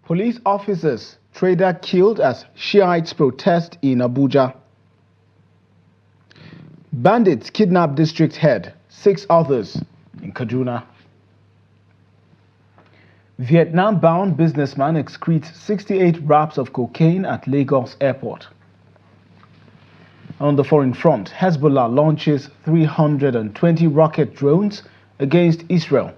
Police officers, trader killed as Shiites protest in Abuja. Bandits kidnap district head, 6 others in Kaduna. Vietnam-bound businessman excretes 68 wraps of cocaine at Lagos airport. On the foreign front, Hezbollah launches 320 rocket drones against Israel.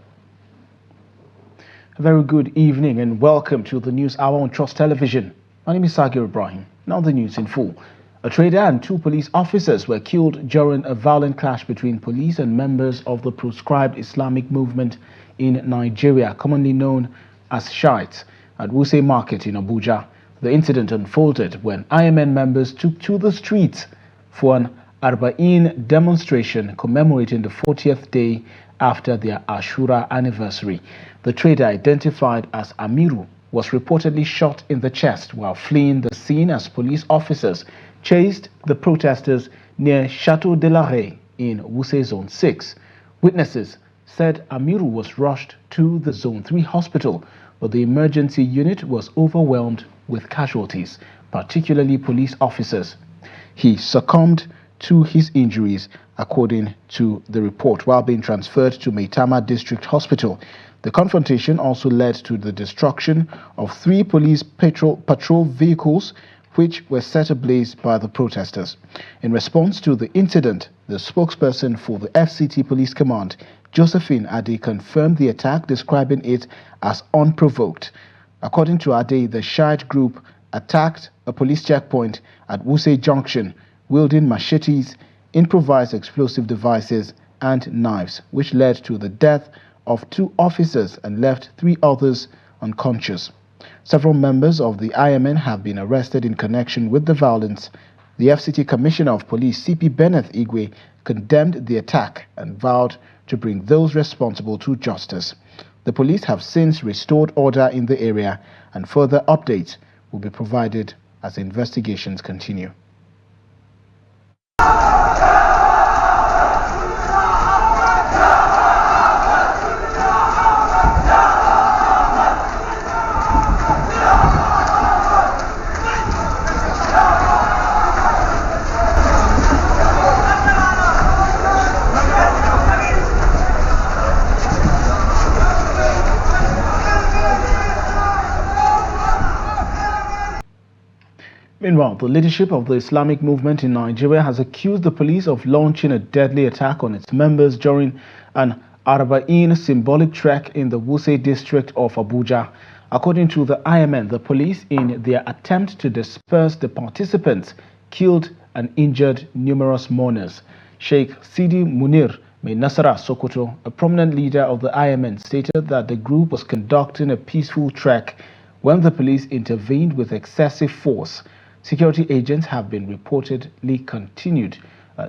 A very good evening and welcome to the News Hour on Trust Television. My name is Sagir Ibrahim. Now the news in full. A trader and 2 police officers were killed during a violent clash between police and members of the proscribed Islamic movement in Nigeria, commonly known as Shiites, at Wuse Market in Abuja. The incident unfolded when IMN members took to the streets for an Arba'in demonstration commemorating the 40th day after their Ashura anniversary. The trader, identified as Amiru, was reportedly shot in the chest while fleeing the scene as police officers chased the protesters near Chateau de la Rey in Wuse Zone 6. Witnesses said Amiru was rushed to the Zone 3 hospital, but the emergency unit was overwhelmed with casualties, particularly police officers. He succumbed to his injuries, according to the report, while being transferred to Maitama District Hospital. The confrontation also led to the destruction of 3 police patrol vehicles, which were set ablaze by the protesters. In response to the incident, the spokesperson for the FCT Police Command, Josephine Ade, confirmed the attack, describing it as unprovoked. According to Ade, the Shiite group attacked a police checkpoint at Wuse Junction, wielding machetes, improvised explosive devices, and knives, which led to the death of 2 officers and left 3 others unconscious. Several members of the IMN have been arrested in connection with the violence. The FCT Commissioner of Police, CP Benneth Igwe, condemned the attack and vowed to bring those responsible to justice. The police have since restored order in the area, and further updates will be provided as investigations continue. Meanwhile, the leadership of the Islamic movement in Nigeria has accused the police of launching a deadly attack on its members during an Arba'in symbolic trek in the Wuse district of Abuja. According to the IMN, the police, in their attempt to disperse the participants, killed and injured numerous mourners. Sheikh Sidi Munir Mai Nasara Sokoto, a prominent leader of the IMN, stated that the group was conducting a peaceful trek when the police intervened with excessive force. Security agents have been reportedly continued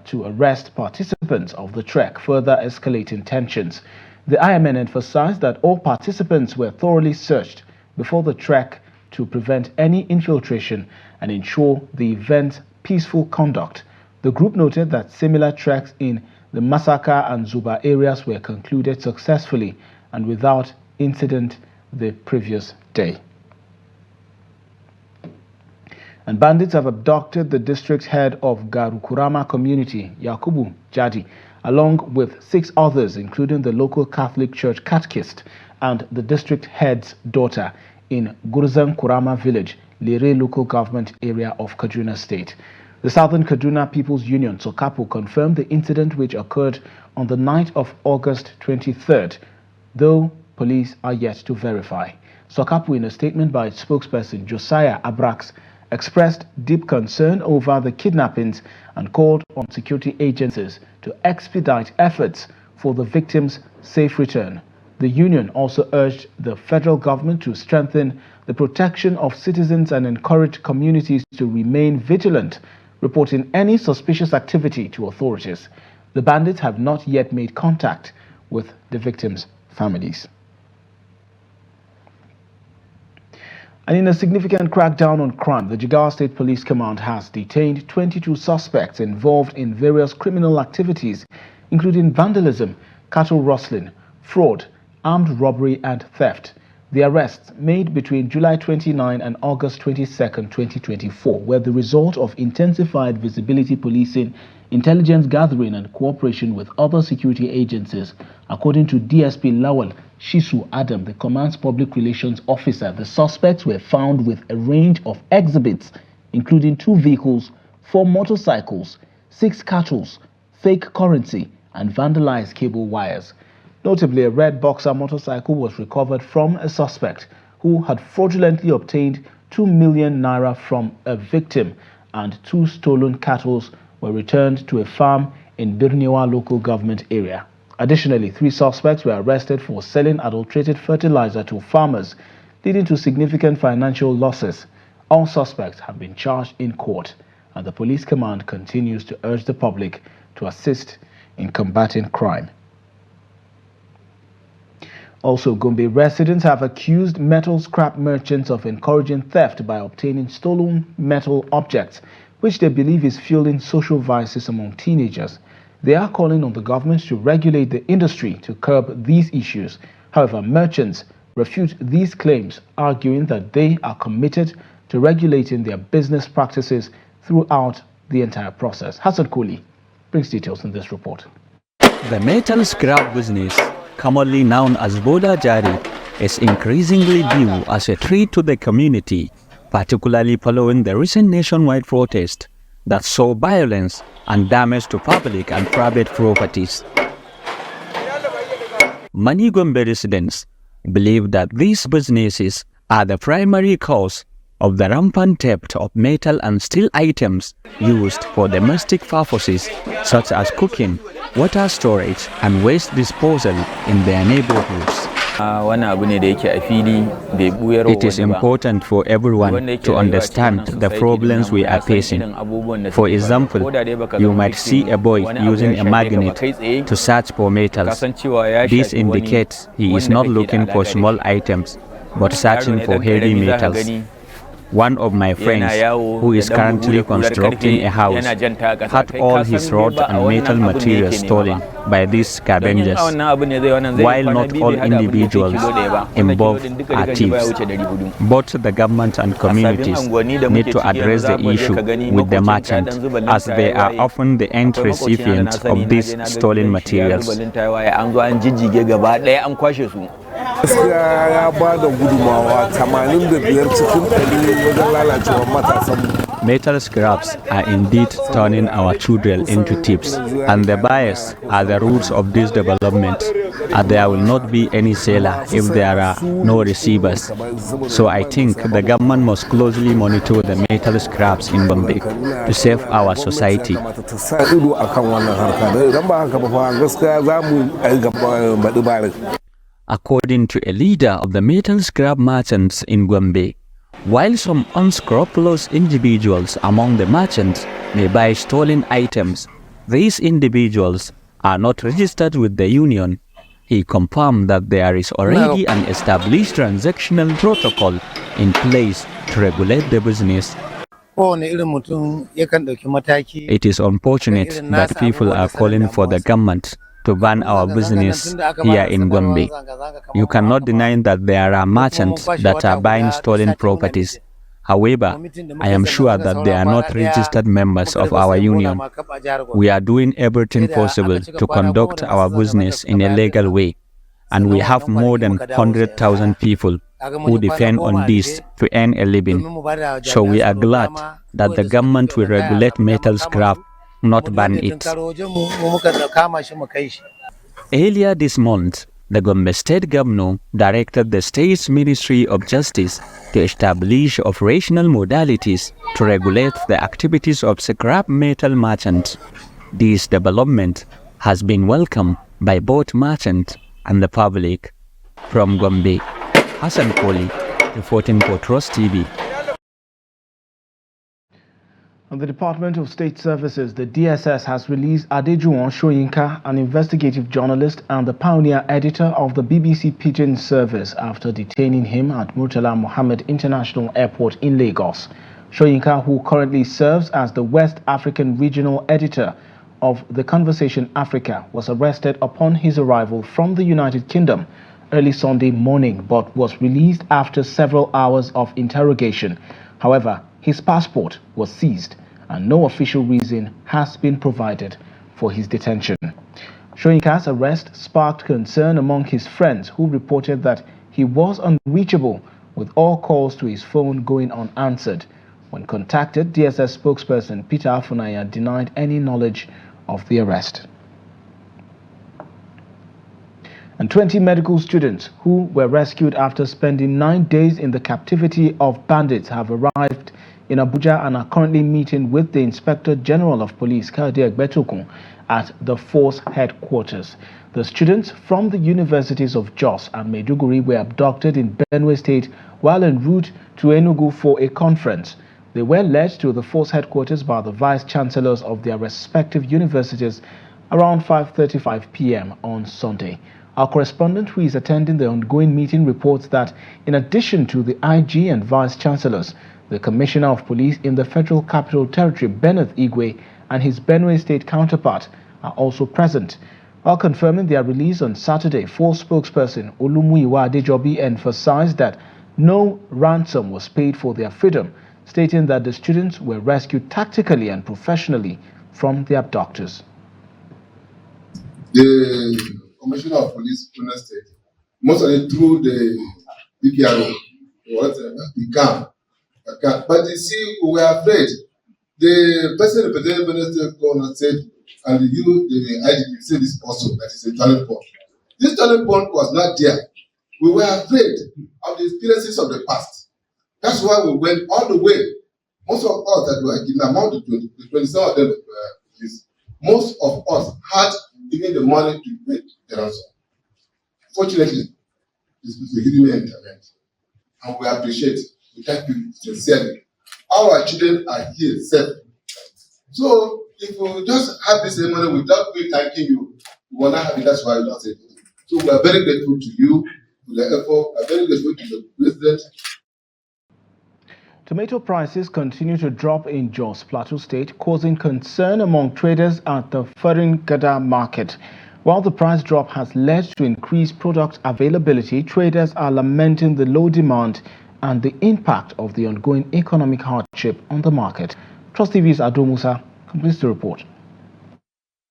to arrest participants of the trek, further escalating tensions. The IMN emphasized that all participants were thoroughly searched before the trek to prevent any infiltration and ensure the event's peaceful conduct. The group noted that similar treks in the Masaka and Zuba areas were concluded successfully and without incident the previous day. And bandits have abducted the district head of Kurama community, Yakubu Jadi, along with 6 others, including the local Catholic Church catechist and the district head's daughter, in Gurzan Kurama village, Lere local government area of Kaduna State. The Southern Kaduna People's Union, Sokapu, confirmed the incident, which occurred on the night of August 23rd, though police are yet to verify. Sokapu, in a statement by its spokesperson, Josiah Abrax, expressed deep concern over the kidnappings and called on security agencies to expedite efforts for the victims' safe return. The union also urged the federal government to strengthen the protection of citizens and encourage communities to remain vigilant, reporting any suspicious activity to authorities. The bandits have not yet made contact with the victims' families. And in a significant crackdown on crime, the Jigawa State Police Command has detained 22 suspects involved in various criminal activities, including vandalism, cattle rustling, fraud, armed robbery and theft. The arrests, made between July 29 and August 22, 2024, were the result of intensified visibility policing, intelligence gathering and cooperation with other security agencies. According to DSP Lawal Shisu Adam, the command's public relations officer, the suspects were found with a range of exhibits, including 2 vehicles, 4 motorcycles, 6 cattle, fake currency, and vandalized cable wires. Notably, a red Boxer motorcycle was recovered from a suspect who had fraudulently obtained 2 million naira from a victim, and 2 stolen cattle were returned to a farm in Birniwa local government area. Additionally, 3 suspects were arrested for selling adulterated fertilizer to farmers, leading to significant financial losses. All suspects have been charged in court, and the police command continues to urge the public to assist in combating crime. Also, Gombe residents have accused metal scrap merchants of encouraging theft by obtaining stolen metal objects, which they believe is fueling social vices among teenagers. They are calling on the government to regulate the industry to curb these issues. However, merchants refute these claims, arguing that they are committed to regulating their business practices throughout the entire process. Hassan Koli brings details in this report. The metal scrap business, commonly known as Boda Jari, is increasingly viewed as a threat to the community, particularly following the recent nationwide protest that saw violence and damage to public and private properties. Many Gombe residents believe that these businesses are the primary cause of the rampant theft of metal and steel items used for domestic purposes such as cooking, water storage and waste disposal in their neighborhoods. It is important for everyone to understand the problems we are facing. For example, you might see a boy using a magnet to search for metals. This indicates he is not looking for small items, but searching for heavy metals. One of my friends, who is currently constructing a house, had all his rod and metal materials stolen by these scavengers. While not all individuals involved are thieves, both the government and communities need to address the issue with the merchants, as they are often the end recipients of these stolen materials. Metal scraps are indeed turning our children into thieves, and the buyers are the roots of this development, and there will not be any seller if there are no receivers. So I think the government must closely monitor the metal scraps in Gombe to save our society. According to a leader of the metal scrap merchants in Gombe, while some unscrupulous individuals among the merchants may buy stolen items, these individuals are not registered with the union. He confirmed that there is already an established transactional protocol in place to regulate the business. It is unfortunate that people are calling for the government to ban our business here in Gombe. You cannot deny that there are merchants that are buying stolen properties. However, I am sure that they are not registered members of our union. We are doing everything possible to conduct our business in a legal way, and we have more than 100,000 people who depend on this to earn a living. So we are glad that the government will regulate metal scrap, not ban it. Earlier this month, the Gombe State Governor directed the state's Ministry of Justice to establish operational modalities to regulate the activities of scrap metal merchants. This development has been welcomed by both merchants and the public. From Gombe, Hassan Koli, reporting for Trust TV. On the Department of State Services, the DSS has released Adejuwon Soyinka, an investigative journalist and the pioneer editor of the BBC Pidgin service, after detaining him at Murtala Mohammed International Airport in Lagos. Soyinka, who currently serves as the West African Regional Editor of The Conversation Africa, was arrested upon his arrival from the United Kingdom early Sunday morning but was released after several hours of interrogation. However, his passport was seized and no official reason has been provided for his detention. Soyinka's arrest sparked concern among his friends who reported that he was unreachable with all calls to his phone going unanswered. When contacted, DSS spokesperson Peter Afunaya denied any knowledge of the arrest. And 20 medical students who were rescued after spending 9 days in the captivity of bandits have arrived in Abuja and are currently meeting with the Inspector General of Police, Kade Egbetokun, at the force headquarters. The students from the universities of Jos and Maiduguri were abducted in Benue State while en route to Enugu for a conference. They were led to the force headquarters by the vice-chancellors of their respective universities around 5:35 p.m. on Sunday. Our correspondent who is attending the ongoing meeting reports that in addition to the IG and vice-chancellors, the Commissioner of Police in the Federal Capital Territory, Bennett Igwe, and his Benue State counterpart are also present. While confirming their release on Saturday, force spokesperson Olumuyiwa Adejobi emphasized that no ransom was paid for their freedom, stating that the students were rescued tactically and professionally from the abductors. The Commissioner of Police, Benue State, most of it through the DPRO, the camp. But you see, we were afraid. The person representing Benue State governor said, and you, the IGP, said this also, that is a turning point. This turning point was not there. We were afraid of the experiences of the past. That's why we went all the way. Most of us that were in among the 27 of them, most of us had even the money to pay the ransom. Fortunately, this was a hidden intervent, and we appreciate it. We thank you sincerely. Our children are here safe. So if we just have this ceremony without we thanking you, we will not have it. That's why we don't say it. So we are very grateful to you, to the effort. We are very grateful to the President. Tomato prices continue to drop in Jos Plateau State, causing concern among traders at the Farin-Gada market. While the price drop has led to increased product availability, traders are lamenting the low demand and the impact of the ongoing economic hardship on the market. Trust TV's Ado Musa completes the report.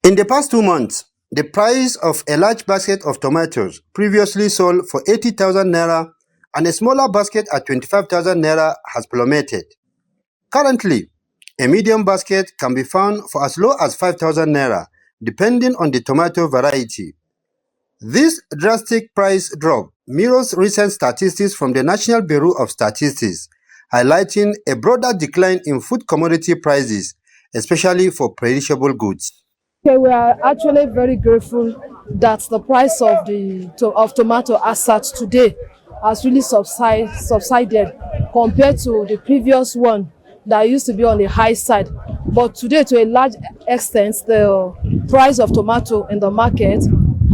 In the past 2 months, the price of a large basket of tomatoes previously sold for 80,000 naira and a smaller basket at 25,000 naira has plummeted. Currently, a medium basket can be found for as low as 5,000 naira, depending on the tomato variety. This drastic price drop mirrors recent statistics from the National Bureau of Statistics, highlighting a broader decline in food commodity prices, especially for perishable goods. Okay, we are actually very grateful that the price of tomato as such today has really subsided compared to the previous one that used to be on the high side. But today, to a large extent, the price of tomato in the market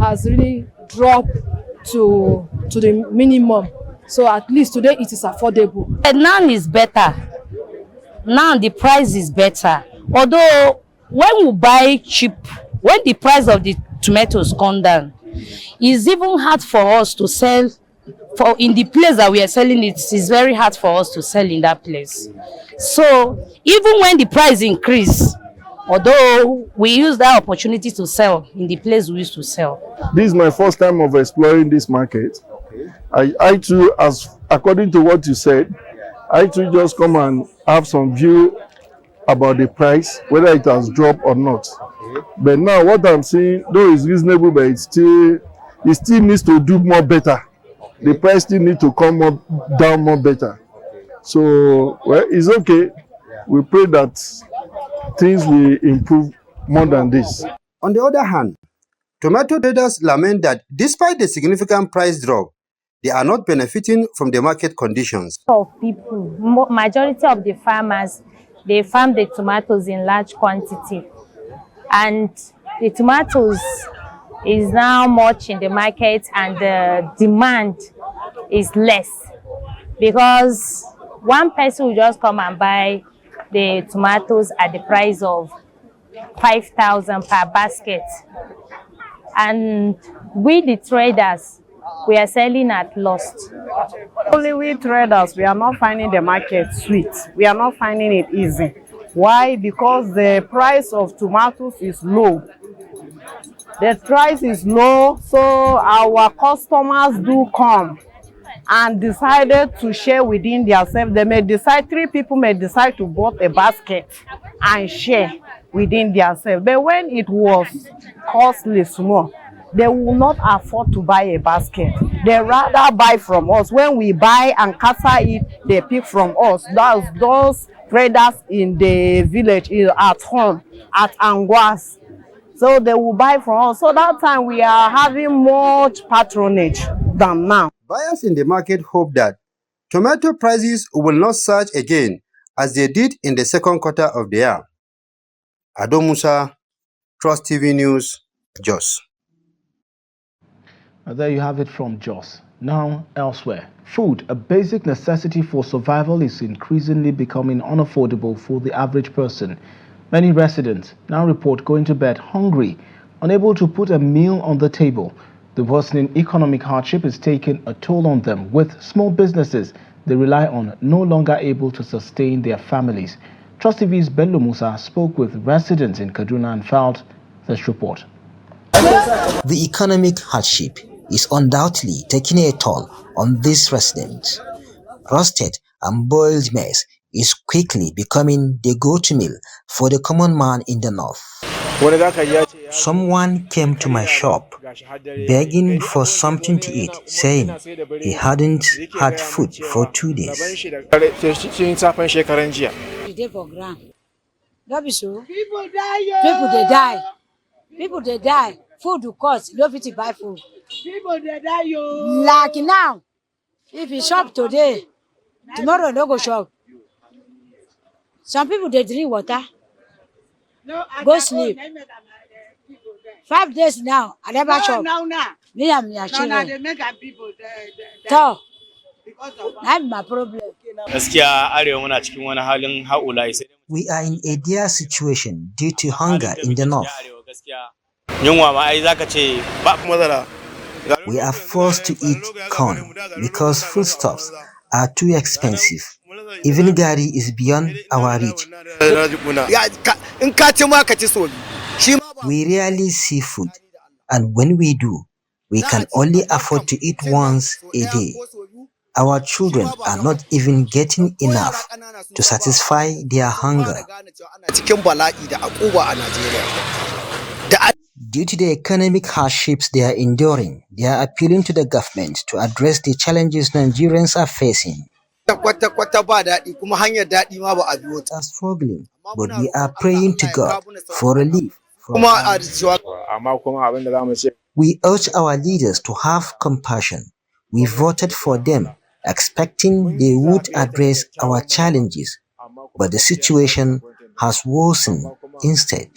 has really dropped to the minimum. So at least today it is affordable. And now it's better. Now the price is better. Although when we buy cheap, when the price of the tomatoes come down, it's even hard for us to sell. For in the place that we are selling it, it's very hard for us to sell in that place. So even when the price increase, although we use that opportunity to sell in the place we used to sell. This is my first time of exploring this market. I too, as according to what you said, I too just come and have some view about the price, whether it has dropped or not. But now what I'm seeing, though it's reasonable, but it still needs to do more better. The price still needs to come down more better. So, well, it's okay. We pray that things will improve more than this. On the other hand, tomato traders lament that despite the significant price drop, they are not benefiting from the market conditions. Of people, majority of the farmers, they farm the tomatoes in large quantity, and the tomatoes is now much in the market and the demand is less, because one person will just come and buy the tomatoes at the price of 5,000 per basket, and we the traders, we are selling at loss. Only we traders, we are not finding the market sweet. We are not finding it easy. Why? Because the price of tomatoes is low. The price is low, so our customers do come and decided to share within themselves. They may decide, 3 people may decide to buy a basket and share within themselves. But when it was costly small, they will not afford to buy a basket. They rather buy from us. When we buy and cater it, they pick from us. That's those traders in the village, at home, at Anguas. So they will buy from us. So that time we are having much patronage than now. Buyers in the market hope that tomato prices will not surge again as they did in the second quarter of the year. Ado Musa, Trust TV News, Jos. There you have it from Jos. Now, elsewhere. Food, a basic necessity for survival, is increasingly becoming unaffordable for the average person. Many residents now report going to bed hungry, unable to put a meal on the table. The worsening economic hardship is taking a toll on them, with small businesses they rely on no longer able to sustain their families. Trust TV's Bello Musa spoke with residents in Kaduna and filed this report. The economic hardship is undoubtedly taking a toll on these residents. Roasted and boiled maize is quickly becoming the go-to meal for the common man in the north. Someone came to my shop begging for something to eat, saying he hadn't had food for 2 days. People they die. Food will cost. You don't fit to buy food. People they die, yo. Like now, if you shop today, tomorrow no go shop. Some people they drink water. Go sleep. 5 days now, I never shop. Me and my children. So, that's my problem. We are in a dire situation due to hunger in the north. We are forced to eat corn because foodstuffs are too expensive. Even gari is beyond our reach. We rarely see food, and when we do, we can only afford to eat once a day. Our children are not even getting enough to satisfy their hunger. Due to the economic hardships they are enduring, they are appealing to the government to address the challenges Nigerians are facing. We are struggling, but we are praying to God for relief. We urge our leaders to have compassion. We voted for them, expecting they would address our challenges, but the situation has worsened instead.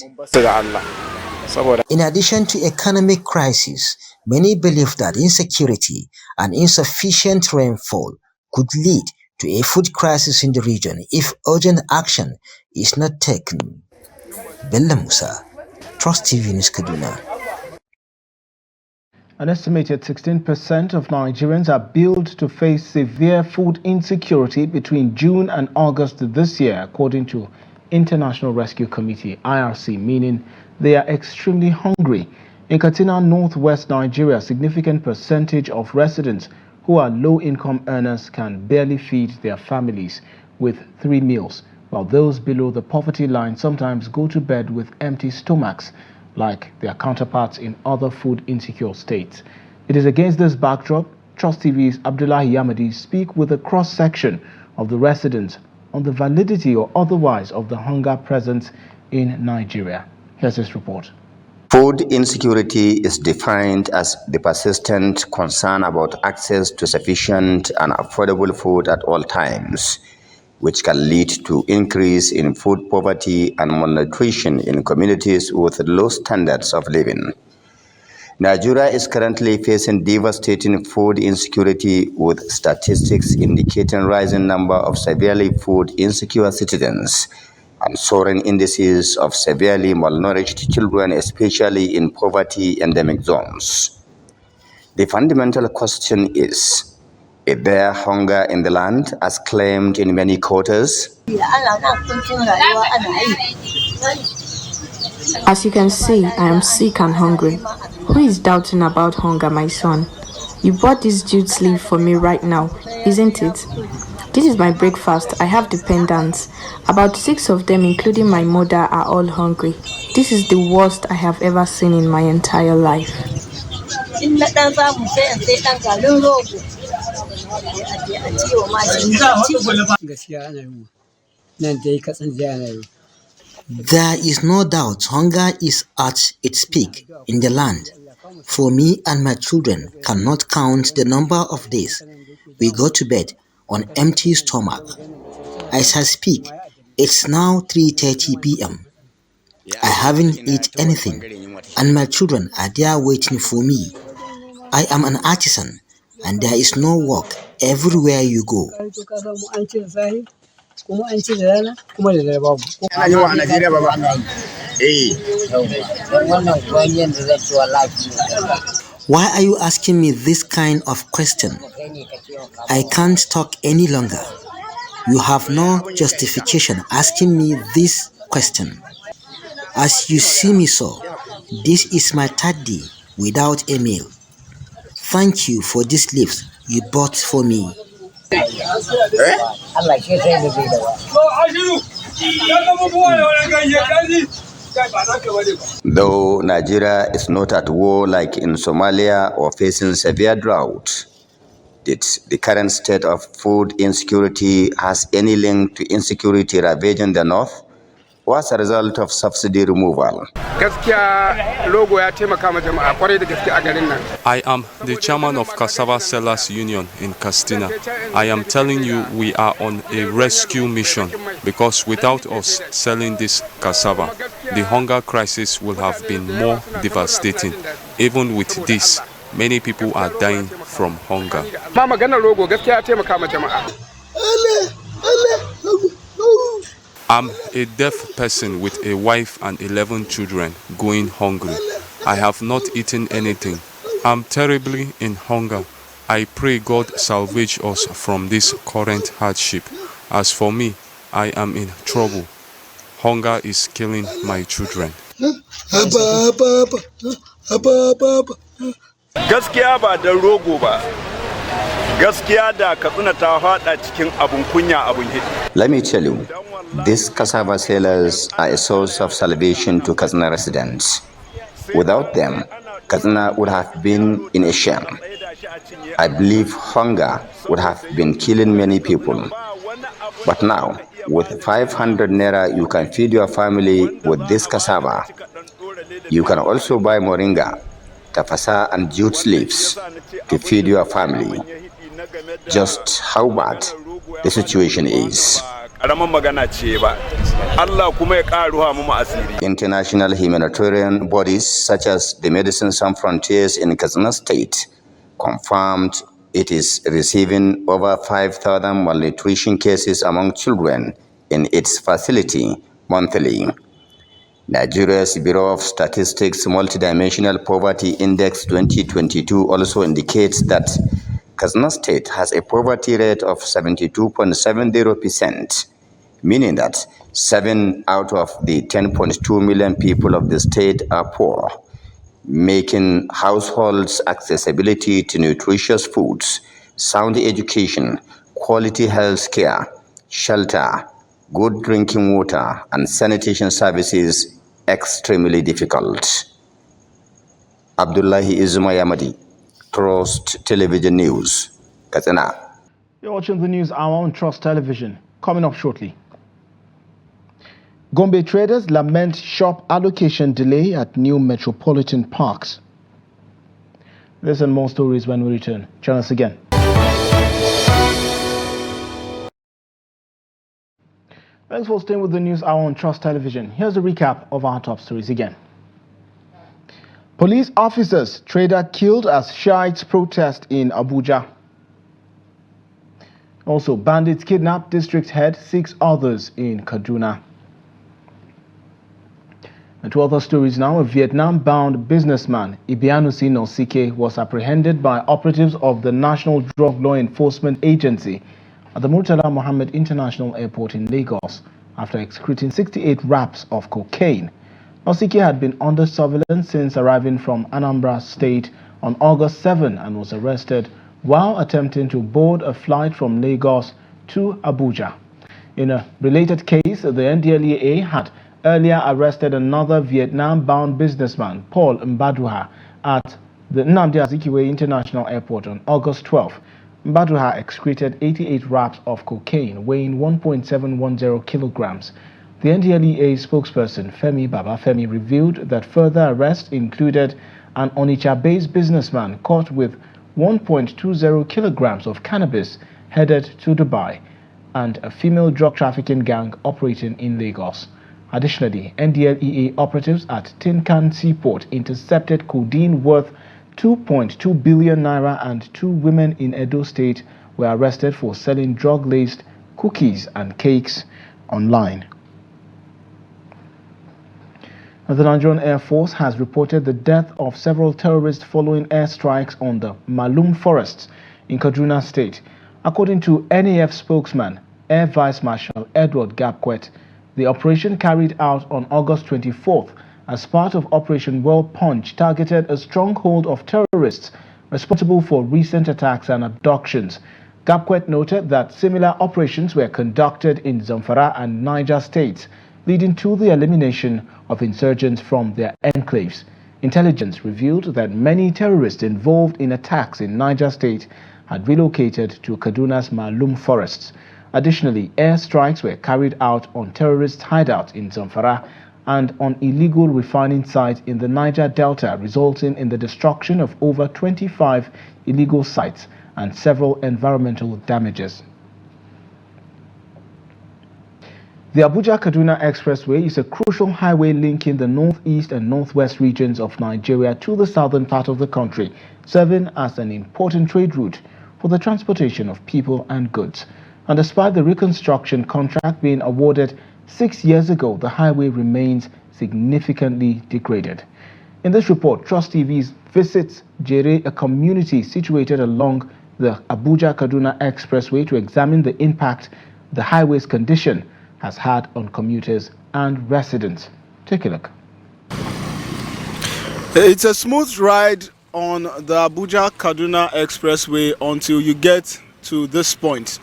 In addition to economic crisis, many believe that insecurity and insufficient rainfall could lead to a food crisis in the region if urgent action is not taken. Bello Musa, Trust TV News, Kaduna. An estimated 16% of Nigerians are billed to face severe food insecurity between June and August this year, according to International Rescue Committee, IRC, meaning they are extremely hungry. In Katsina, northwest Nigeria, a significant percentage of residents who are low-income earners can barely feed their families with 3 meals, while those below the poverty line sometimes go to bed with empty stomachs, like their counterparts in other food-insecure states. It is against this backdrop, Trust TV's Abdullahi Yamadi speak with a cross-section of the residents on the validity or otherwise of the hunger present in Nigeria. Here's this report. Food insecurity is defined as the persistent concern about access to sufficient and affordable food at all times, which can lead to increase in food poverty and malnutrition in communities with low standards of living. Nigeria is currently facing devastating food insecurity, with statistics indicating rising number of severely food insecure citizens and soaring indices of severely malnourished children, especially in poverty endemic zones. The fundamental question is there hunger in the land as claimed in many quarters? As you can see, I am sick and hungry. Who is doubting about hunger, my son? You bought this jute sleeve for me right now, isn't it? This is my breakfast. I have dependents. About 6 of them, including my mother, are all hungry. This is the worst I have ever seen in my entire life. There is no doubt hunger is at its peak in the land. For me and my children cannot count the number of days we go to bed on empty stomach. As I speak, it's now 3:30 p.m. I haven't eaten anything, and my children are there waiting for me. I am an artisan, and there is no work everywhere you go. Why are you asking me this kind of question? I can't talk any longer. You have no justification asking me this question. As you see me so, this is my 3rd day without a meal. Thank you for these leaves you bought for me. Though Nigeria is not at war like in Somalia or facing severe drought, did the current state of food insecurity has any link to insecurity ravaging the north? Or as a result of subsidy removal? I am the chairman of Cassava Sellers Union in Castina. I am telling you we are on a rescue mission because without us selling this cassava, the hunger crisis will have been more devastating. Even with this, many people are dying from hunger. I'm a deaf person with a wife and 11 children going hungry. I have not eaten anything. I'm terribly in hunger. I pray God salvage us from this current hardship. As for me, I am in trouble. Hunger is killing my children. Gaskiya ba da rogo ba. Gaskiya da Katsina ta hada cikin abun kunya abun hidi. Let me tell you, these cassava sellers are a source of salvation to Katsina residents. Without them, Katsina would have been in a shame. I believe hunger would have been killing many people. But now, with 500 naira, you can feed your family with this cassava. You can also buy moringa, tafasa, and jute leaves to feed your family. Just how bad the situation is. International humanitarian bodies such as the Medicine Sans Frontiers in Katsina State confirmed it is receiving over 5,000 malnutrition cases among children in its facility monthly. Nigeria's Bureau of Statistics Multidimensional Poverty Index 2022 also indicates that Katsina State has a poverty rate of 72.70%, meaning that 7 out of the 10.2 million people of the state are poor, making households' accessibility to nutritious foods, sound education, quality health care, shelter, good drinking water, and sanitation services extremely difficult. Abdullahi Izuma Yamadi, Trust Television News, Katsina. You're watching the news hour on Trust Television. Coming up shortly. Gombe traders lament shop allocation delay at new metropolitan parks. This and more stories when we return. Join us again. Thanks for staying with the news hour on Trust Television. Here's a recap of our top stories again. Police officers, trader killed as Shiites protest in Abuja. Also, bandits kidnap district head, 6 others in Kaduna. And to other stories now, a Vietnam-bound businessman, Ibianusi Nosike, was apprehended by operatives of the National Drug Law Enforcement Agency at the Murtala Mohammed International Airport in Lagos after excreting 68 wraps of cocaine. Nosike had been under surveillance since arriving from Anambra State on August 7 and was arrested while attempting to board a flight from Lagos to Abuja. In a related case, the NDLEA had earlier arrested another Vietnam-bound businessman, Paul Mbaduha, at the Nnamdi Azikiwe International Airport on August 12. Mbaduha excreted 88 wraps of cocaine weighing 1.710 kilograms. The NDLEA spokesperson, Femi Babafemi, revealed that further arrests included an Onitsha-based businessman caught with 1.20 kilograms of cannabis headed to Dubai, and a female drug trafficking gang operating in Lagos. Additionally, NDLEA operatives at Tinkan Seaport intercepted codeine worth 2.2 billion naira, and 2 women in Edo State were arrested for selling drug-laced cookies and cakes online. The Nigerian Air Force has reported the death of several terrorists following airstrikes on the Malum forests in Kaduna State. According to NAF spokesman, Air Vice Marshal Edward Gapquet, the operation carried out on August 24th as part of Operation World Punch targeted a stronghold of terrorists responsible for recent attacks and abductions. Gapquet noted that similar operations were conducted in Zamfara and Niger states, leading to the elimination of insurgents from their enclaves. Intelligence revealed that many terrorists involved in attacks in Niger State had relocated to Kaduna's Malum forests. Additionally, airstrikes were carried out on terrorist hideouts in Zamfara and on illegal refining sites in the Niger Delta, resulting in the destruction of over 25 illegal sites and several environmental damages. The Abuja-Kaduna Expressway is a crucial highway linking the northeast and northwest regions of Nigeria to the southern part of the country, serving as an important trade route for the transportation of people and goods. And despite the reconstruction contract being awarded 6 years ago, the highway remains significantly degraded. In this report, Trust TV visits Jere, a community situated along the Abuja-Kaduna Expressway, to examine the impact the highway's condition has had on commuters and residents. Take a look. It's a smooth ride on the Abuja-Kaduna Expressway until you get to this point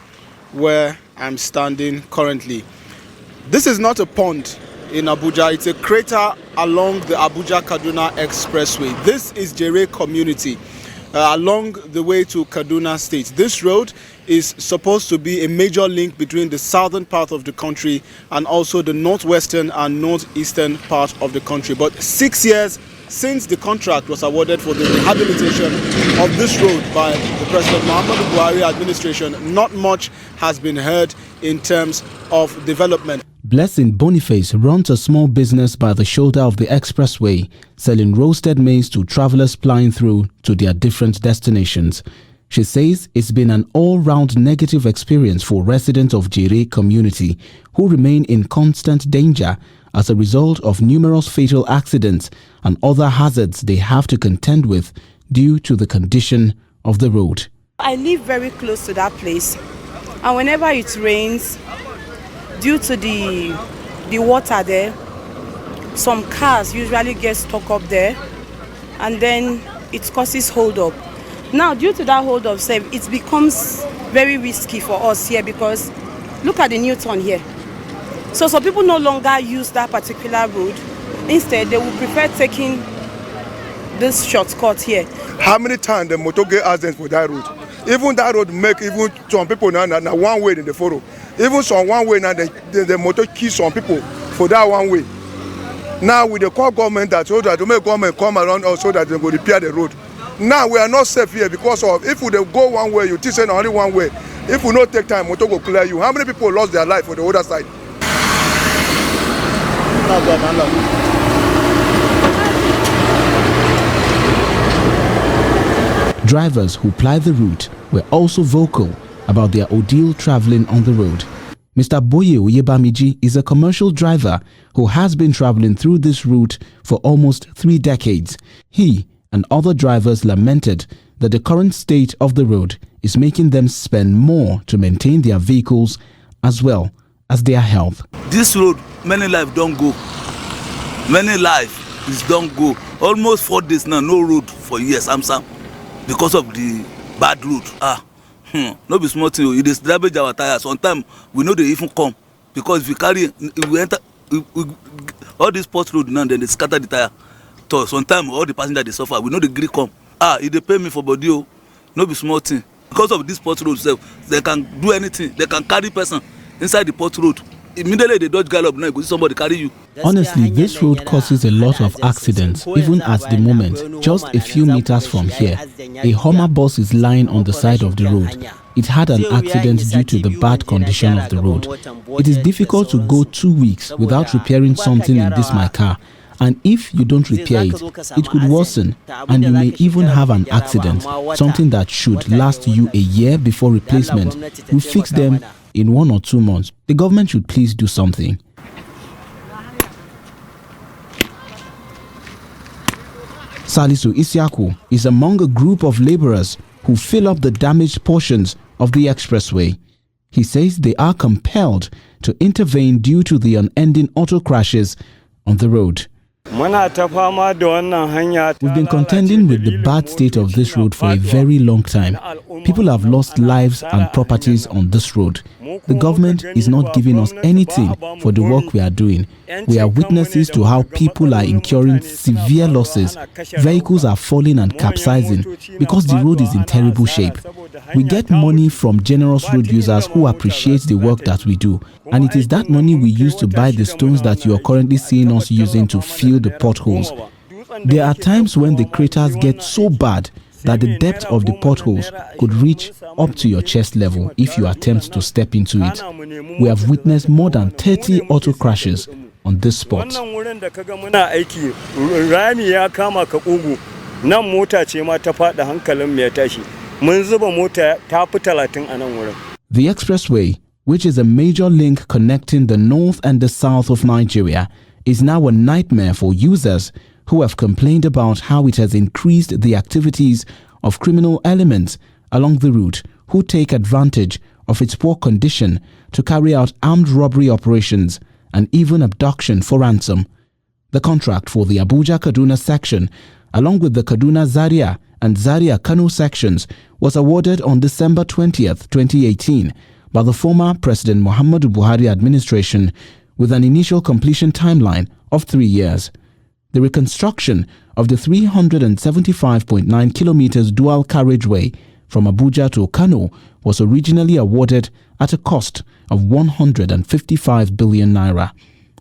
where I'm standing currently. This is not a pond in Abuja, it's a crater along the Abuja-Kaduna Expressway. This is Jere community along the way to Kaduna State. This road is supposed to be a major link between the southern part of the country and also the northwestern and northeastern part of the country. But 6 years since the contract was awarded for the rehabilitation of this road by the President Muhammadu Buhari administration, not much has been heard in terms of development. Blessing Boniface runs a small business by the shoulder of the expressway, selling roasted maize to travelers plying through to their different destinations. She says it's been an all-round negative experience for residents of Jere community, who remain in constant danger as a result of numerous fatal accidents and other hazards they have to contend with due to the condition of the road. I live very close to that place, and whenever it rains, due to the water there, some cars usually get stuck up there, and then it causes hold up. Now, due to that hold up, it becomes very risky for us here, because look at the new turn here. So some people no longer use that particular road. Instead, they will prefer taking this shortcut here. How many times the motor get accidents for that road? Even that road make even some people now one way in the photo. Even some one way now the motor kill some people for that one way. Now with the call government that so that to make government come around us so that they go repair the road. Now we are not safe here because of if we go one way, you teach only one way. If we not take time, motor go clear you. How many people lost their life on the other side? Drivers who ply the route were also vocal about their ordeal traveling on the road. Mr. Boye Oyebamiji is a commercial driver who has been traveling through this route for almost 3 decades. He and other drivers lamented that the current state of the road is making them spend more to maintain their vehicles as well as their health. This road, many lives don't go. Many lives don't go. Almost 4 days now, no road for years, because of the bad road. No be small thing. It is damage our tires. Sometimes we know they even come because if we carry, if we enter, all this port road now, then they scatter the tire. So sometimes all the passengers they suffer. We know the gree come. If they pay me for body, no be small thing. Because of this port road, they can do anything. They can carry person inside the port road. Immediately they dodge gallop now, you go see somebody carry you. Honestly, this road causes a lot of accidents. Even at the moment, just a few meters from here, a Hummer bus is lying on the side of the road. It had an accident due to the bad condition of the road. It is difficult to go 2 weeks without repairing something in this my car. And if you don't repair it, it could worsen and you may even have an accident, something that should last you a year before replacement. We fix them in 1 or 2 months. The government should please do something. Salisu Isiaku is among a group of laborers who fill up the damaged portions of the expressway. He says they are compelled to intervene due to the unending auto crashes on the road. We've been contending with the bad state of this road for a very long time. People have lost lives and properties on this road. The government is not giving us anything for the work we are doing. We are witnesses to how people are incurring severe losses. Vehicles are falling and capsizing because the road is in terrible shape. We get money from generous road users who appreciate the work that we do. And it is that money we use to buy the stones that you are currently seeing us using to fill the potholes. There are times when the craters get so bad that the depth of the potholes could reach up to your chest level if you attempt to step into it. We have witnessed more than 30 auto crashes on this spot. The expressway, which is a major link connecting the north and the south of Nigeria, is now a nightmare for users who have complained about how it has increased the activities of criminal elements along the route who take advantage of its poor condition to carry out armed robbery operations and even abduction for ransom. The contract for the Abuja-Kaduna section, along with the Kaduna-Zaria and Zaria-Kano sections, was awarded on December 20th, 2018 by the former President Muhammadu Buhari administration with an initial completion timeline of 3 years. The reconstruction of the 375.9 kilometers dual carriageway from Abuja to Kano was originally awarded at a cost of 155 billion naira.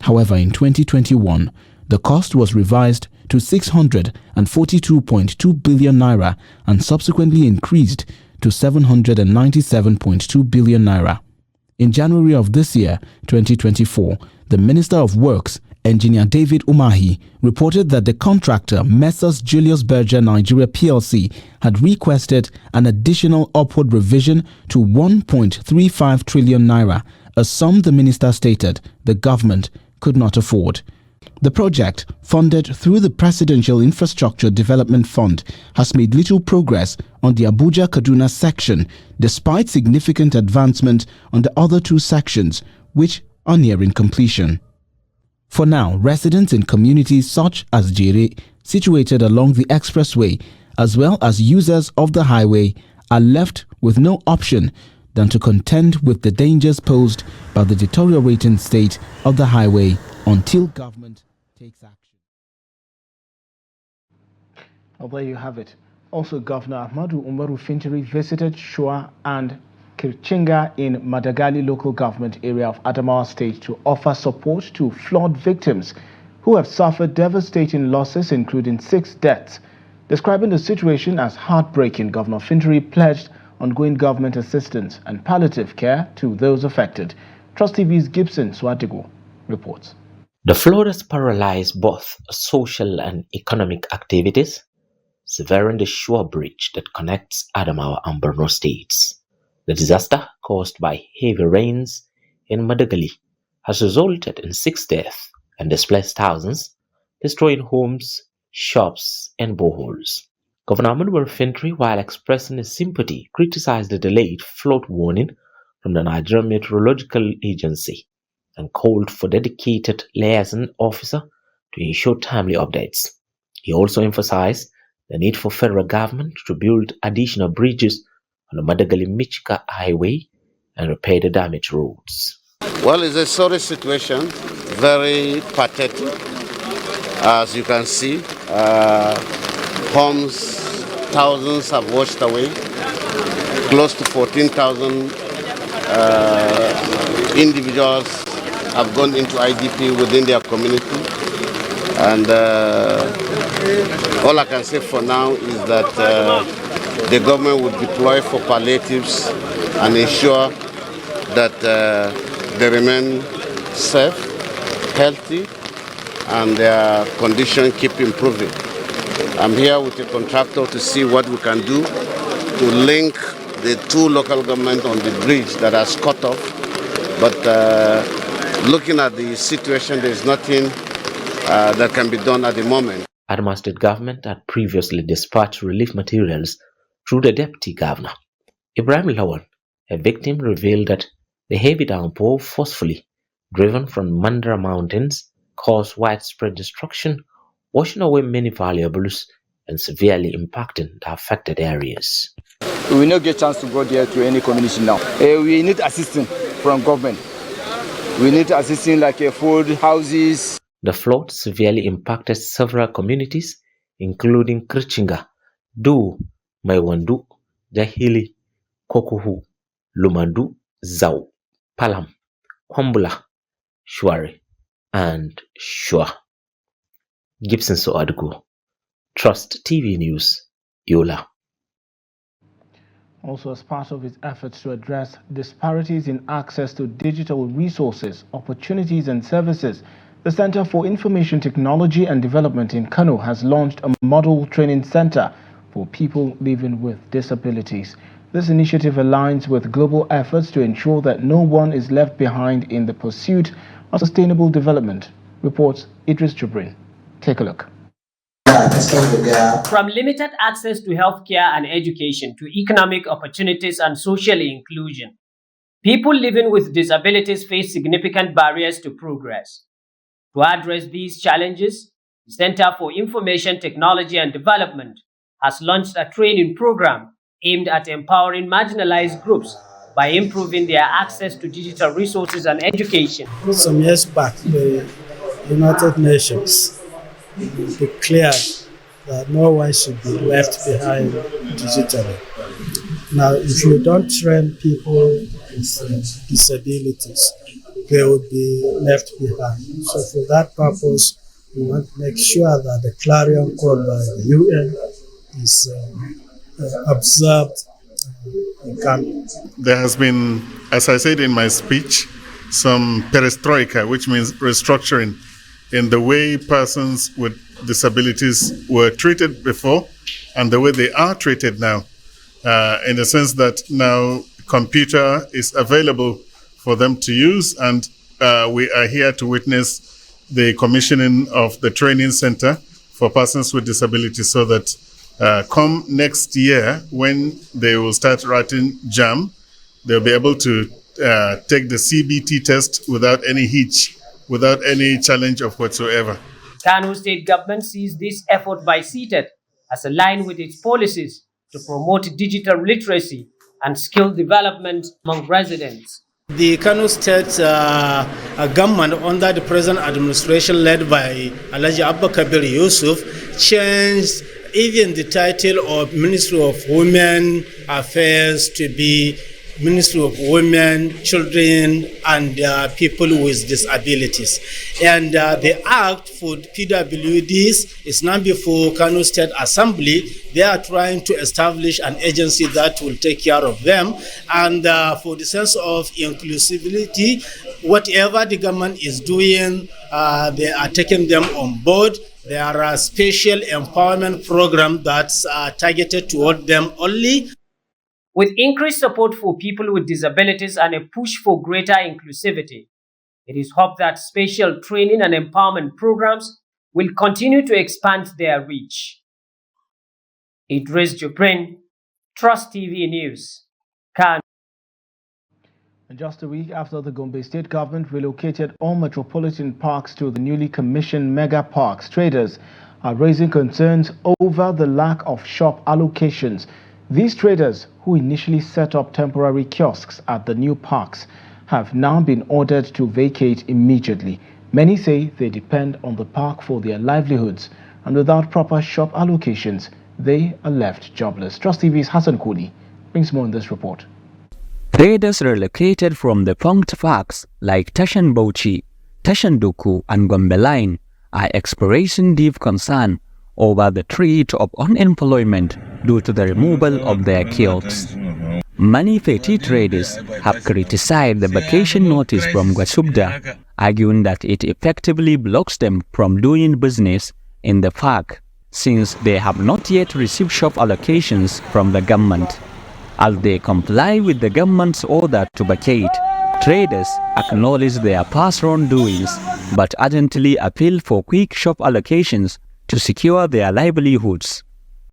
However, in 2021, the cost was revised to 642.2 billion naira and subsequently increased to 797.2 billion naira. In January of this year, 2024, the Minister of Works, Engineer David Umahi, reported that the contractor Messrs Julius Berger Nigeria PLC had requested an additional upward revision to 1.35 trillion naira, a sum the minister stated the government could not afford. The project, funded through the Presidential Infrastructure Development Fund, has made little progress on the Abuja-Kaduna section despite significant advancement on the other 2 sections, which are nearing completion. For now, residents in communities such as Jere, situated along the expressway, as well as users of the highway, are left with no option than to contend with the dangers posed by the deteriorating state of the highway until government takes action. Well, there you have it. Also, Governor Ahmadu Umaru Fintiri visited Shua and Kirchinga in Madagali local government area of Adamawa State to offer support to flood victims who have suffered devastating losses, including 6 deaths. Describing the situation as heartbreaking, Governor Fintiri pledged ongoing government assistance and palliative care to those affected. Trust TV's Gibson Swatigo reports. The flood has paralyzed both social and economic activities, severing the Shua Bridge that connects Adamawa and Borno states. The disaster, caused by heavy rains, in Madagali has resulted in 6 deaths and displaced thousands, destroying homes, shops, and boreholes. Governor Manuel Fintri, while expressing his sympathy, criticized the delayed flood warning from the Nigerian Meteorological Agency and called for dedicated liaison officer to ensure timely updates. He also emphasized the need for federal government to build additional bridges on the Madagali-Michika highway and repair the damaged roads. Well, it's a sorry situation, very pathetic. As you can see, homes, thousands have washed away. Close to 14,000 individuals have gone into IDP within their community. And all I can say for now is that the government would deploy for palliatives and ensure that they remain safe, healthy, and their condition keep improving. I'm here with a contractor to see what we can do to link the two local governments on the bridge that has cut off. But looking at the situation, there is nothing that can be done at the moment. Adamawa State government had previously dispatched relief materials through the deputy governor. Ibrahim Lawan, a victim, revealed that the heavy downpour forcefully driven from Mandara Mountains caused widespread destruction, washing away many valuables and severely impacting the affected areas. We will not get a chance to go there to any community now. We need assistance from government. We need assistance like food, houses. The flood severely impacted several communities, including Krichinga, Du, Maiwandu, Jahili, Kokuhu, Lumandu, Zau, Palam, Kwambula, Shwari, and Shua. Gibson Soadgu, Trust TV News, Yola. Also, as part of its efforts to address disparities in access to digital resources, opportunities and services, the Center for Information Technology and Development in Kano has launched a model training center for people living with disabilities. This initiative aligns with global efforts to ensure that no one is left behind in the pursuit of sustainable development, reports Idris Jubrin. Take a look. From limited access to healthcare and education to economic opportunities and social inclusion, people living with disabilities face significant barriers to progress. To address these challenges, the Center for Information Technology and Development has launched a training program aimed at empowering marginalized groups by improving their access to digital resources and education. Some years back, the United Nations declared that no one should be left behind digitally. Now, if you don't train people with disabilities, they would be left behind. So for that purpose, we want to make sure that the clarion call by the UN is observed in Kano. There has been, as I said in my speech, some perestroika, which means restructuring in the way persons with disabilities were treated before and the way they are treated now, in the sense that now computer is available for them to use, and we are here to witness the commissioning of the training center for persons with disabilities, so that come next year, when they will start writing JAM, they'll be able to take the CBT test without any hitch, without any challenge of whatsoever. Kano State government sees this effort by CTET as aligned with its policies to promote digital literacy and skill development among residents. The Kano State government under the present administration led by Alhaji Abba Kabir Yusuf changed even the title of Ministry of Women Affairs to be Ministry of Women, Children, and People with Disabilities. And the Act for PWDs is now before Kano State Assembly. They are trying to establish an agency that will take care of them. And for the sense of inclusivity, whatever the government is doing, they are taking them on board. There are a special empowerment program that's targeted toward them only. With increased support for people with disabilities and a push for greater inclusivity, it is hoped that special training and empowerment programs will continue to expand their reach. Idris Jubrin, Trust TV News, Kano. And just a week after the Gombe state government relocated all metropolitan parks to the newly commissioned mega parks, traders are raising concerns over the lack of shop allocations. These traders, who initially set up temporary kiosks at the new parks, have now been ordered to vacate immediately. Many say they depend on the park for their livelihoods, and without proper shop allocations, they are left jobless. Trust TV's Hassan Koli brings more in this report. Traders relocated from the punked parks like Tashan Bauchi, Tashan Duku and Gombe Line are expressing deep concern over the threat of unemployment due to the removal of their kiosks. Many petty traders have criticized the vacation notice from Gwasubda, arguing that it effectively blocks them from doing business in the park since they have not yet received shop allocations from the government. As they comply with the government's order to vacate, traders acknowledge their past wrongdoings but urgently appeal for quick shop allocations to secure their livelihoods.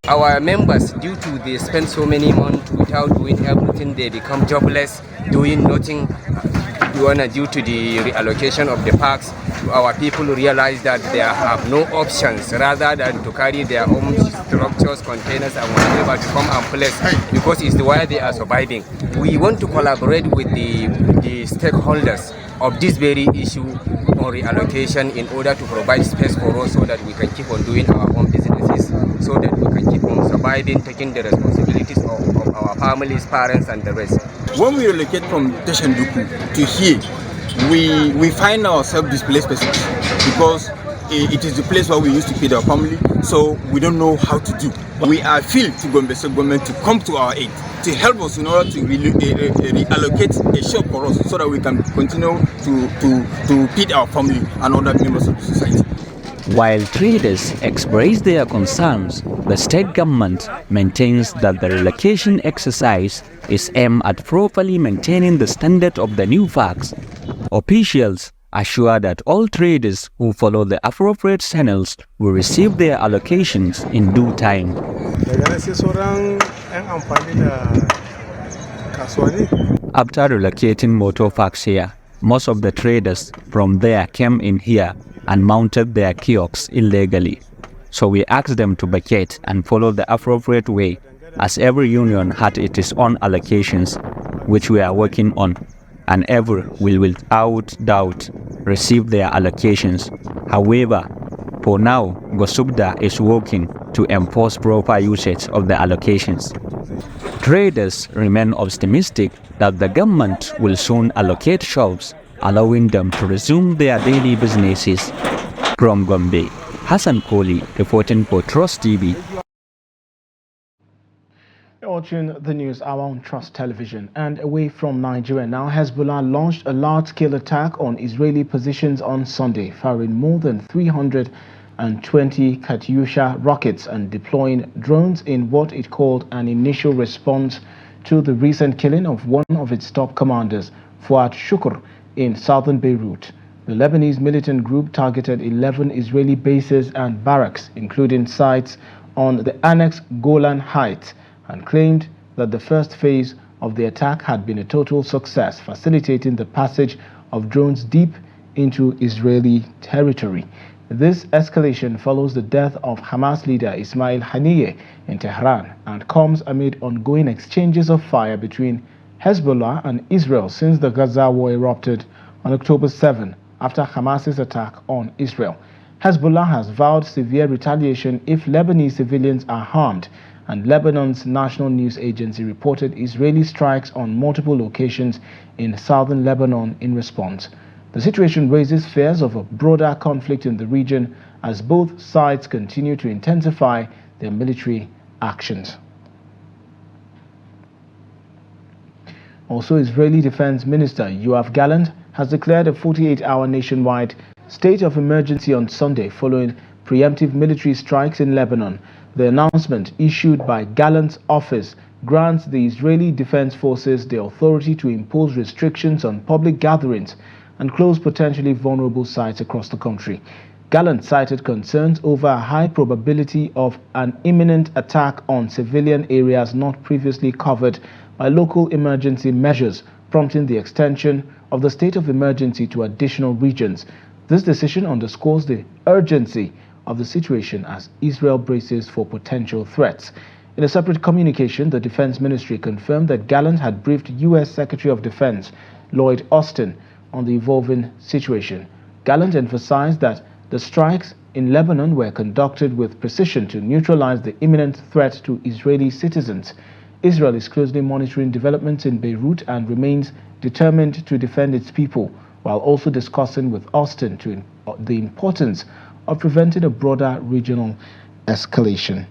Our members, due to they spend so many months without doing everything, they become jobless, doing nothing. Due to the reallocation of the parks, our people realize that they have no options rather than to carry their own structures, containers and whatever to come and place, because it's the way they are surviving. We want to collaborate with the stakeholders of this very issue on reallocation in order to provide space for us so that we can keep on doing our own businesses, so that we can keep on surviving, taking the responsibilities of our families, parents and the rest. When we relocate from Teshanduku to here, we find ourselves displaced persons because it is the place where we used to feed our family, so we don't know how to do. We appeal to Gombe State government to come to our aid, to help us in order to reallocate a shop for us so that we can continue to feed our family and other members of the society. While traders express their concerns, the state government maintains that the relocation exercise is aimed at properly maintaining the standard of the new parks. Officials assure that all traders who follow the appropriate channels will receive their allocations in due time. After relocating motor parks here, most of the traders from there came in here and mounted their kiosks illegally. So we asked them to vacate and follow the appropriate way, as every union had its own allocations, which we are working on, and every will without doubt receive their allocations. However, for now, Gosubda is working to enforce proper usage of the allocations. Traders remain optimistic that the government will soon allocate shops, allowing them to resume their daily businesses. From Gombe, Hassan Koli reporting for Trust TV. You're watching the news hour on Trust Television. And away from Nigeria now, Hezbollah launched a large-scale attack on Israeli positions on Sunday, firing more than 320 Katyusha rockets and deploying drones in what it called an initial response to the recent killing of one of its top commanders, Fuad Shukr, in southern Beirut. The Lebanese militant group targeted 11 Israeli bases and barracks, including sites on the annexed Golan Heights, and claimed that the first phase of the attack had been a total success, facilitating the passage of drones deep into Israeli territory. This escalation follows the death of Hamas leader Ismail Haniyeh in Tehran and comes amid ongoing exchanges of fire between Hezbollah and Israel since the Gaza war erupted on October 7 after Hamas's attack on Israel. Hezbollah has vowed severe retaliation if Lebanese civilians are harmed, and Lebanon's national news agency reported Israeli strikes on multiple locations in southern Lebanon in response. The situation raises fears of a broader conflict in the region as both sides continue to intensify their military actions. Also, Israeli Defense Minister Yoav Gallant has declared a 48-hour nationwide state of emergency on Sunday following preemptive military strikes in Lebanon. The announcement, issued by Gallant's office, grants the Israeli Defense Forces the authority to impose restrictions on public gatherings and close potentially vulnerable sites across the country. Gallant cited concerns over a high probability of an imminent attack on civilian areas not previously covered by local emergency measures, prompting the extension of the state of emergency to additional regions. This decision underscores the urgency of the situation as Israel braces for potential threats. In a separate communication, the Defense Ministry confirmed that Gallant had briefed U.S. Secretary of Defense Lloyd Austin on the evolving situation. Gallant emphasized that the strikes in Lebanon were conducted with precision to neutralize the imminent threat to Israeli citizens. Israel is closely monitoring developments in Beirut and remains determined to defend its people, while also discussing with Austin the importance of preventing a broader regional escalation.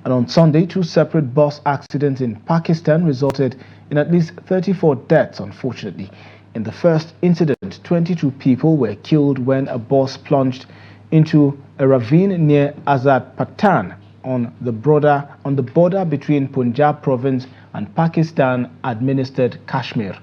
And on Sunday, 2 separate bus accidents in Pakistan resulted in at least 34 deaths, unfortunately. In the first incident, 22 people were killed when a bus plunged into a ravine near Azad Patan on the border between Punjab province and Pakistan-administered Kashmir.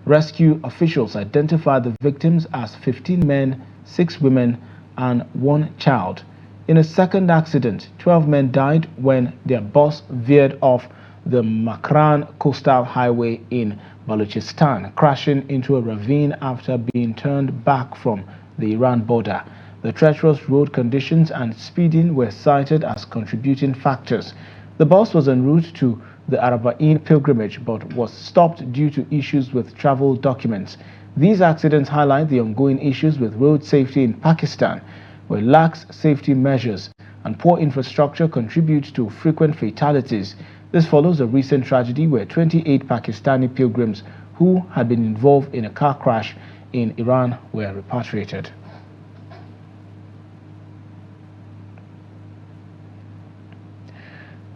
Rescue officials identified the victims as 15 men, 6 women, and 1 child. In a second accident, 12 men died when their bus veered off the Makran coastal highway in Balochistan, crashing into a ravine after being turned back from the Iran border. The treacherous road conditions and speeding were cited as contributing factors. The bus was en route to the Araba'in pilgrimage but was stopped due to issues with travel documents. These accidents highlight the ongoing issues with road safety in Pakistan, where lax safety measures and poor infrastructure contribute to frequent fatalities. This follows a recent tragedy where 28 Pakistani pilgrims who had been involved in a car crash in Iran were repatriated.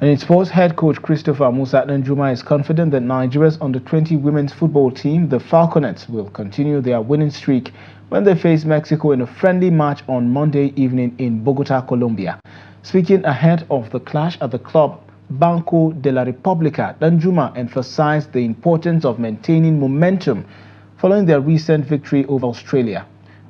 And in sports, head coach Christopher Musa Danjuma is confident that Nigeria's under-20 women's football team, the Falconets, will continue their winning streak when they face Mexico in a friendly match on Monday evening in Bogota, Colombia. Speaking ahead of the clash at the club Banco de la República, Danjuma emphasized the importance of maintaining momentum following their recent victory over Australia.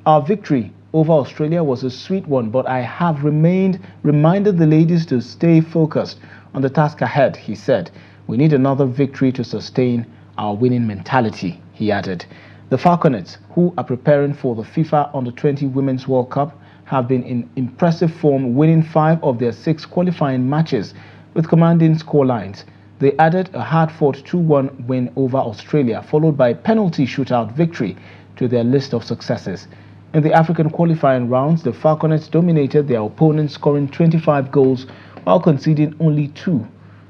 Our victory over Australia was a sweet one, but I have reminded the ladies to stay focused on the task ahead, he said. We need another victory to sustain our winning mentality, he added. The Falconets, who are preparing for the FIFA Under-20 Women's World Cup, have been in impressive form, winning 5 of their 6 qualifying matches with commanding scorelines. They added a hard-fought 2-1 win over Australia, followed by a penalty shootout victory to their list of successes. In the African qualifying rounds, the Falconets dominated their opponents, scoring 25 goals while conceding only 2.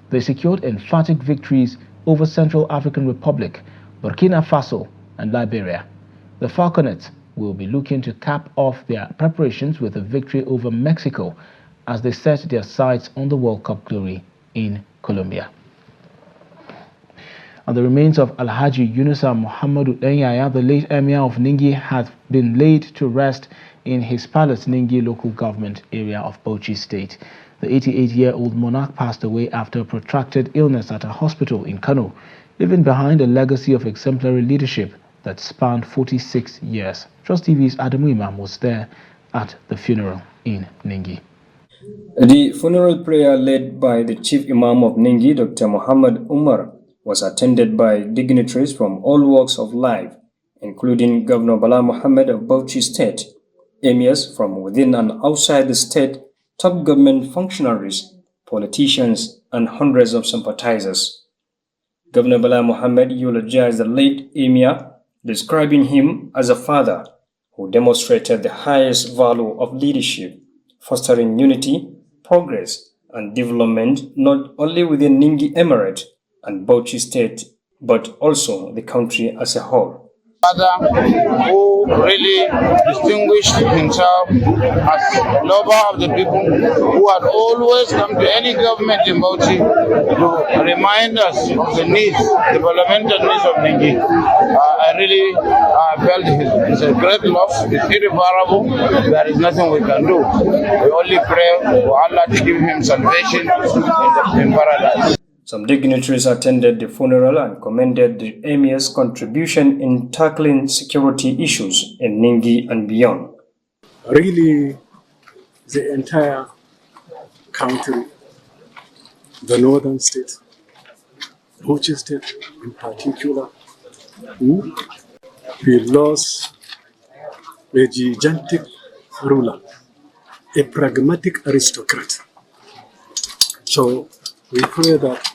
They secured emphatic victories over Central African Republic, Burkina Faso, and Liberia. The Falconets will be looking to cap off their preparations with a victory over Mexico as they set their sights on the World Cup glory in Colombia. And the remains of Alhaji Yunusa Muhammadu Danyaya, the late Emir of Ningi, has been laid to rest in his palace, Ningi local government area of Bauchi State. The 88-year-old monarch passed away after a protracted illness at a hospital in Kano, leaving behind a legacy of exemplary leadership that spanned 46 years. Trust TV's Adamu Imam was there at the funeral in Ningi. The funeral prayer led by the Chief Imam of Ningi, Dr. Muhammad Umar, was attended by dignitaries from all walks of life, including Governor Bala Mohammed of Bauchi State, emirs from within and outside the state, top government functionaries, politicians, and hundreds of sympathizers. Governor Bala Mohammed eulogized the late emir, describing him as a father who demonstrated the highest value of leadership, fostering unity, progress, and development not only within Ningi Emirate and Bauchi State, but also the country as a whole. Father who really distinguished himself as a lover of the people, who had always come to any government in Bauchi to remind us of the needs, developmental needs of Ningi. I really I felt it's a great loss. It's irreparable. There is nothing we can do. We only pray for Allah to give him salvation in paradise. Some dignitaries attended the funeral and commended the Emir's contribution in tackling security issues in Ningi and beyond. Really, the entire country, the northern states, Bauchi State in particular, we lost a gigantic ruler, a pragmatic aristocrat. So we pray that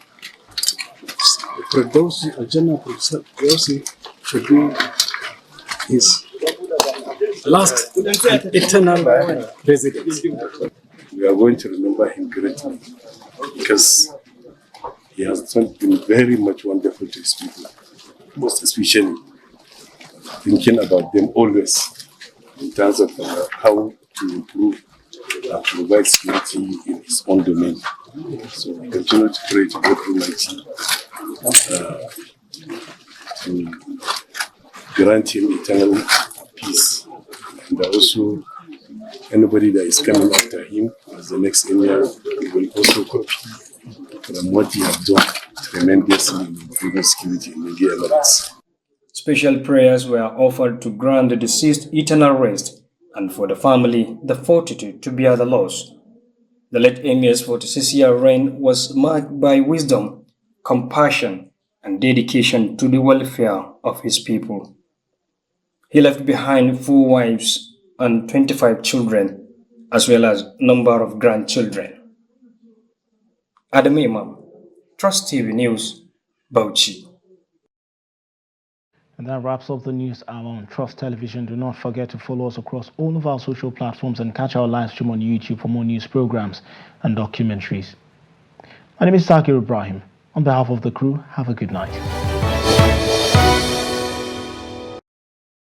Firdausi, General Firdausi, should be his last eternal residence. We are going to remember him greatly because he has been very much wonderful to his people, most especially thinking about them always in terms of how to improve and provide security in his own domain. So we continue to pray to God Almighty to grant him eternal peace. And also, anybody that is coming after him as the next emir will also copy from what he has done tremendously in improving security in Nigeria Emirates. Special prayers were offered to grant the deceased eternal rest and for the family the fortitude to bear the loss. The late emir's 46-year reign was marked by wisdom, compassion, and dedication to the welfare of his people. He left behind 4 wives and 25 children, as well as a number of grandchildren. Adam Imam, Trust TV News, Bauchi. And that wraps up the news hour on Trust Television. Do not forget to follow us across all of our social platforms and catch our live stream on YouTube for more news programs and documentaries. My name is Sakir Ibrahim. On behalf of the crew, have a good night.